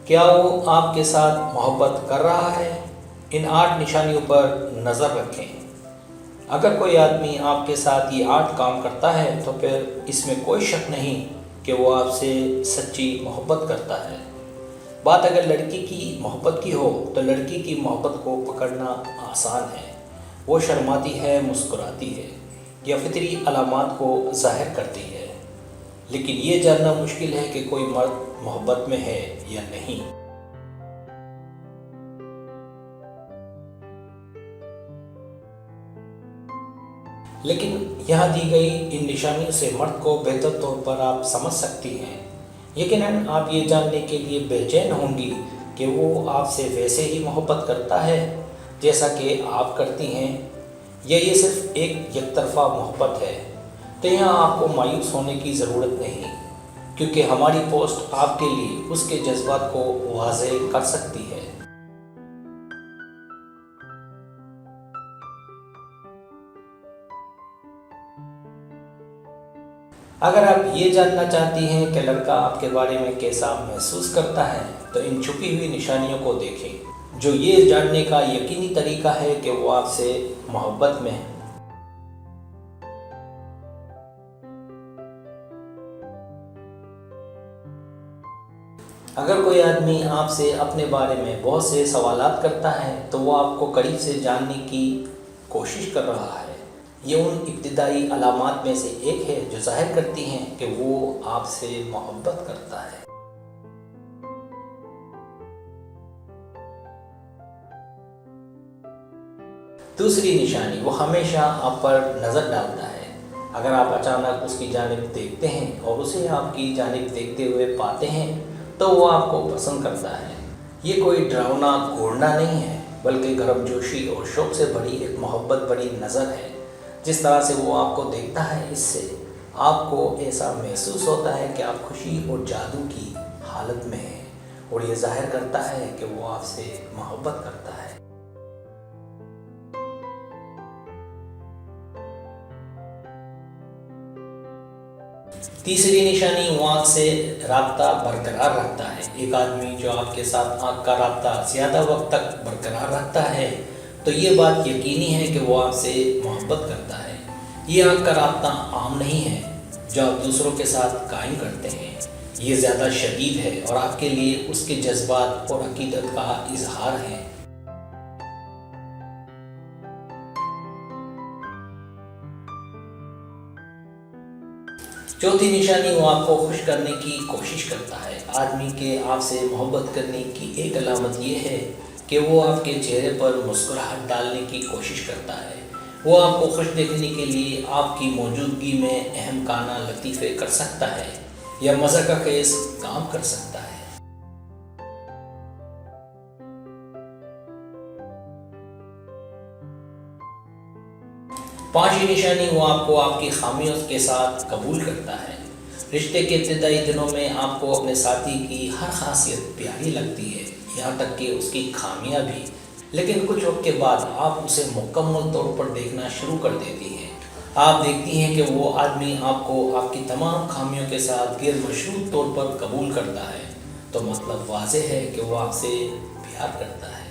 کیا وہ آپ کے ساتھ محبت کر رہا ہے؟ ان 8 نشانیوں پر نظر رکھیں۔ اگر کوئی آدمی آپ کے ساتھ یہ 8 کام کرتا ہے تو پھر اس میں کوئی شک نہیں کہ وہ آپ سے سچی محبت کرتا ہے۔ بات اگر لڑکی کی محبت کی ہو تو لڑکی کی محبت کو پکڑنا آسان ہے۔ وہ شرماتی ہے، مسکراتی ہے یا فطری علامات کو ظاہر کرتی ہے، لیکن یہ جاننا مشکل ہے کہ کوئی مرد محبت میں ہے یا نہیں۔ لیکن یہاں دی گئی ان نشانیوں سے مرد کو بہتر طور پر آپ سمجھ سکتی ہیں۔ یقیناً آپ یہ جاننے کے لیے بے چین ہوں گی کہ وہ آپ سے ویسے ہی محبت کرتا ہے جیسا کہ آپ کرتی ہیں، یا یہ صرف ایک یک طرفہ محبت ہے۔ تو یہاں آپ کو مایوس ہونے کی ضرورت نہیں، کیونکہ ہماری پوسٹ آپ کے لیے اس کے جذبات کو واضح کر سکتی ہے۔ اگر آپ یہ جاننا چاہتی ہیں کہ لڑکا آپ کے بارے میں کیسا محسوس کرتا ہے تو ان چھپی ہوئی نشانیوں کو دیکھیں، جو یہ جاننے کا یقینی طریقہ ہے کہ وہ آپ سے محبت میں ہے۔ اگر کوئی آدمی آپ سے اپنے بارے میں بہت سے سوالات کرتا ہے تو وہ آپ کو قریب سے جاننے کی کوشش کر رہا ہے۔ یہ ان ابتدائی علامات میں سے ایک ہے جو ظاہر کرتی ہیں کہ وہ آپ سے محبت کرتا ہے۔ دوسری نشانی، وہ ہمیشہ آپ پر نظر ڈالتا ہے۔ اگر آپ اچانک اس کی جانب دیکھتے ہیں اور اسے آپ کی جانب دیکھتے ہوئے پاتے ہیں تو وہ آپ کو پسند کرتا ہے۔ یہ کوئی ڈراؤنا گھورنا نہیں ہے، بلکہ گرم جوشی اور شوق سے بڑی ایک محبت بڑی نظر ہے۔ جس طرح سے وہ آپ کو دیکھتا ہے، اس سے آپ کو ایسا محسوس ہوتا ہے کہ آپ خوشی اور جادو کی حالت میں ہیں، اور یہ ظاہر کرتا ہے کہ وہ آپ سے محبت کرتا ہے۔ تیسری نشانی، وہ آنکھ سے رابطہ برقرار رکھتا ہے۔ ایک آدمی جو آپ کے ساتھ آنکھ کا رابطہ زیادہ وقت تک برقرار رکھتا ہے تو یہ بات یقینی ہے کہ وہ آپ سے محبت کرتا ہے۔ یہ آنکھ کا رابطہ عام نہیں ہے جو آپ دوسروں کے ساتھ قائم کرتے ہیں۔ یہ زیادہ شدید ہے اور آپ کے لیے اس کے جذبات اور عقیدت کا اظہار ہے۔ چوتھی نشانی، وہ آپ کو خوش کرنے کی کوشش کرتا ہے۔ آدمی کے آپ سے محبت کرنے کی ایک علامت یہ ہے کہ وہ آپ کے چہرے پر مسکراہٹ ڈالنے کی کوشش کرتا ہے۔ وہ آپ کو خوش دیکھنے کے لیے آپ کی موجودگی میں احمقانہ لطیفے کر سکتا ہے یا مزاح خیز کام کر سکتا ہے۔ پانچویں نشانی، وہ آپ کو آپ کی خامیوں کے ساتھ قبول کرتا ہے۔ رشتے کے ابتدائی دنوں میں آپ کو اپنے ساتھی کی ہر خاصیت پیاری لگتی ہے، یہاں تک کہ اس کی خامیاں بھی، لیکن کچھ وقت کے بعد آپ اسے مکمل طور پر دیکھنا شروع کر دیتی ہیں۔ آپ دیکھتی ہیں کہ وہ آدمی آپ کو آپ کی تمام خامیوں کے ساتھ غیر مشروط طور پر قبول کرتا ہے، تو مطلب واضح ہے کہ وہ آپ سے پیار کرتا ہے۔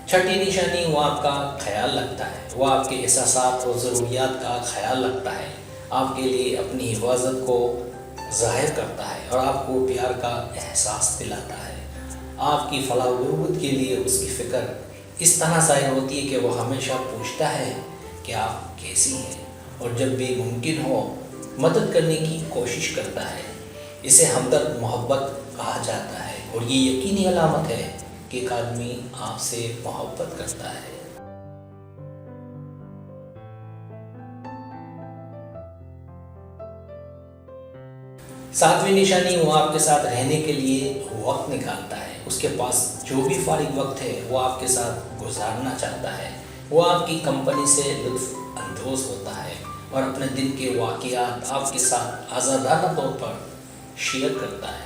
چھٹی نشانی، وہ آپ کا خیال رکھتا ہے۔ وہ آپ کے احساسات اور ضروریات کا خیال رکھتا ہے، آپ کے لیے اپنی حفاظت کو ظاہر کرتا ہے اور آپ کو پیار کا احساس دلاتا ہے۔ آپ کی فلاح و بہبود کے لیے اس کی فکر اس طرح ظاہر ہوتی ہے کہ وہ ہمیشہ پوچھتا ہے کہ آپ کیسی ہیں، اور جب بھی ممکن ہو مدد کرنے کی کوشش کرتا ہے۔ اسے ہمدرد محبت کہا جاتا ہے، اور یہ یقینی علامت ہے کہ ایک آدمی آپ سے محبت کرتا ہے۔ ساتویں نشانی، وہ آپ کے ساتھ رہنے کے لیے وقت نکالتا ہے۔ اس کے پاس جو بھی فارغ وقت ہے وہ آپ کے ساتھ گزارنا چاہتا ہے۔ وہ آپ کی کمپنی سے لطف اندوز ہوتا ہے اور اپنے دن کے واقعات آپ کے ساتھ آزادانہ طور پر شیئر کرتا ہے۔